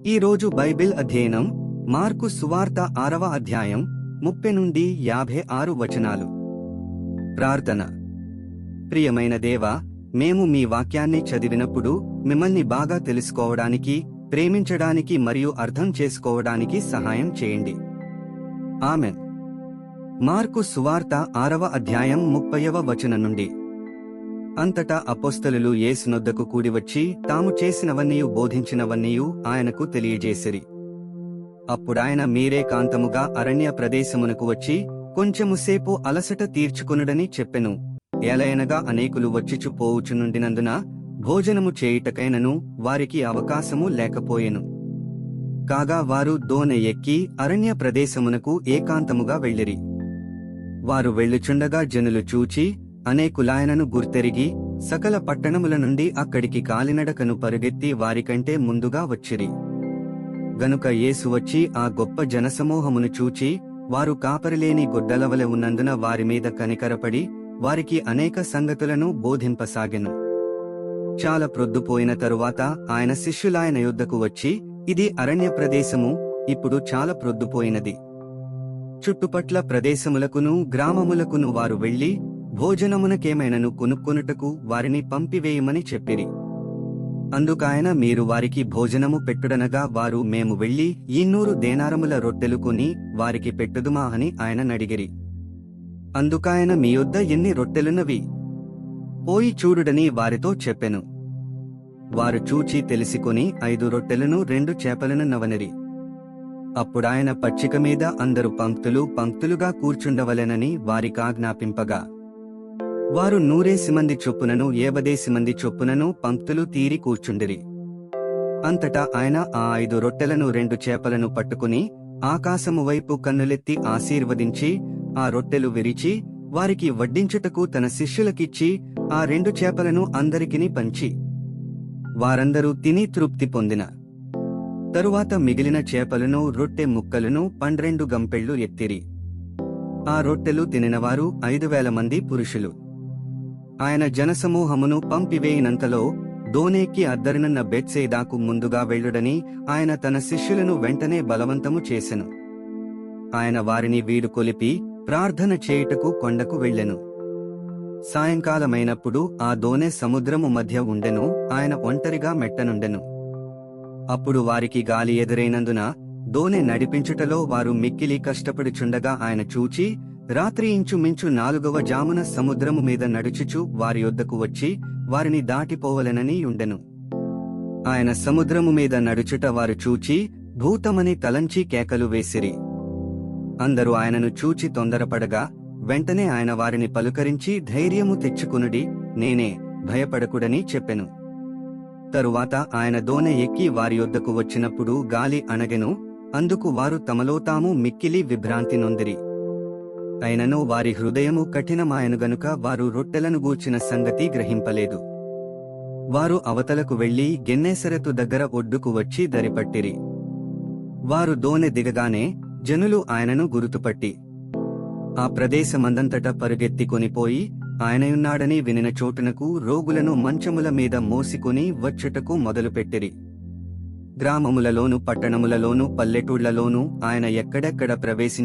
ఈ రోజు బైబిల్ అధ్యయనం మార్కు సువార్త 6వ అధ్యాయం 30 నుండి 56 వచనాలు. ప్రార్థన. ప్రియమైన దేవా, మేము మీ వాక్యాన్ని చదివినప్పుడు మిమ్మల్ని బాగా తెలుసుకోవడానికి, ప్రేమించడానికి మరియు అర్థం చేసుకోవడానికి సహాయం చేయండి. ఆమెన్. మార్కు సువార్త 6వ అధ్యాయం 30వ వచనం నుండి. అంతటా అపోస్తలులు యేసునొద్దకు కూడివచ్చి తాము చేసినవన్నీయు బోధించినవన్నీయు ఆయనకు తెలియజేసిరి. అప్పుడాయన మీరే కాంతముగా అరణ్య ప్రదేశమునకు వచ్చి కొంచెముసేపు అలసట తీర్చుకొనుడని చెప్పెను. ఏలయనగా అనేకులు వచ్చిచు పోవుచునుండినందున భోజనము చేయుటకైనను వారికి అవకాశము లేకపోయెను. కాగా వారు దోణె ఎక్కి అరణ్య ప్రదేశమునకు ఏకాంతముగా వెళ్ళిరి. వారు వెళ్ళుచుండగా జనులు చూచి అనేకులాయనను గుర్తెరిగి సకల పట్టణముల నుండి అక్కడికి కాలినడకను పరుగెత్తి వారికంటే ముందుగా వచ్చిరి. గనుక యేసు వచ్చి ఆ గొప్ప జనసమూహమును చూచి వారు కాపరిలేని గొడ్డలవలె ఉన్నందున వారిమీద కనికరపడి వారికి అనేక సంగతులను బోధింపసాగెను. చాలా ప్రొద్దుపోయిన తరువాత ఆయన శిష్యులాయన యొద్దకు వచ్చి, ఇది అరణ్య ప్రదేశము, ఇప్పుడు చాలా ప్రొద్దుపోయినది. చుట్టుపట్ల ప్రదేశములకును గ్రామములకును వారు వెళ్లి భోజనమునకేమైనను కొనుక్కొనుటకు వారిని పంపివేయమని చెప్పిరి. అందుకాయన మీరు వారికి భోజనము పెట్టుడనగా వారు మేము వెళ్లి 200 దేనారముల రొట్టెలు కొని వారికి పెట్టుదుమా అని ఆయన నడిగిరి. అందుకాయన మీ యొద్ద ఎన్ని రొట్టెలున్నవి? పోయి చూడుడని వారితో చెప్పెను. వారు చూచి తెలిసికొని 5 రొట్టెలను 2 చేపలను నవనిరి. అప్పుడాయన పచ్చిక మీద అందరు పంక్తులు పంక్తులుగా కూర్చుండవలెనని వారికాజ్ఞాపింపగా వారు 100 మంది చొప్పునను 50 మంది చొప్పునను పంక్తులు తీరి కూర్చుండిరి. అంతటా ఆయన ఆ 5 రొట్టెలను 2 చేపలను పట్టుకుని ఆకాశము వైపు కన్నులెత్తి ఆశీర్వదించి ఆ రొట్టెలు విరిచి వారికి వడ్డించుటకు తన శిష్యులకిచ్చి ఆ 2 చేపలను అందరికిని పంచి వారందరూ తిని తృప్తి పొందిన తరువాత మిగిలిన చేపలను రొట్టె ముక్కలను 12 గంపెళ్లు ఎత్తిరి. ఆ రొట్టెలు తినినవారు 5,000 మంది పురుషులు. ఆయన జనసమూహమును పంపివేయినంతలో దోణెక్కి అద్దరినున్న బెత్సైదాకు ముందుగా వెళ్ళుడని ఆయన తన శిష్యులను వెంటనే బలవంతము చేసెను. ఆయన వారిని వీడుకొలిపి ప్రార్థన చేయుటకు కొండకు వెళ్ళెను. సాయంకాలమైనప్పుడు ఆ దోణె సముద్రము మధ్య ఉండెను. ఆయన ఒంటరిగా మెట్టనుండెను. అప్పుడు వారికి గాలి ఎదురైనందున దోణె నడిపించుటలో వారు మిక్కిలి కష్టపడుచుండగా ఆయన చూచి రాత్రి ఇంచుమించు 4వ జామున సముద్రము మీద నడుచుచు వారి యొద్దకు వచ్చి వారిని దాటిపోవలెనని ఉండెను. ఆయన సముద్రము మీద నడుచుట వారు చూచి భూతమని తలంచి కేకలు వేసిరి. అందరూ ఆయనను చూచి తొందరపడగా వెంటనే ఆయన వారిని పలుకరించి ధైర్యము తెచ్చుకునుడి, నేనే, భయపడకుడని చెప్పెను. తరువాత ఆయన దోణె ఎక్కి వారి యొద్దకు వచ్చినప్పుడు గాలి అణగెను. అందుకు వారు తమలో తాము మిక్కిలి విభ్రాంతి నొందిరి. అయినను వారి హృదయము కఠినమాయను గనుక వారు రొట్టెలను గూర్చిన సంగతి గ్రహింపలేదు. వారు అవతలకు వెళ్లి గెన్నేసరెతు దగ్గర ఒడ్డుకు వచ్చి దరిపట్టిరి. వారు దోణె దిగగానే జనులు ఆయనను గురుతుపట్టి ఆ ప్రదేశమందంతటా పరుగెత్తికొనిపోయి ఆయనయున్నాడని వినిన చోటునకు రోగులను మంచముల మీద మోసికొని వచ్చుటకు మొదలుపెట్టిరి. గ్రామములలోను పట్టణములలోను పల్లెటూళ్లలోనూ ఆయన ఎక్కడెక్కడ ప్రవేశించి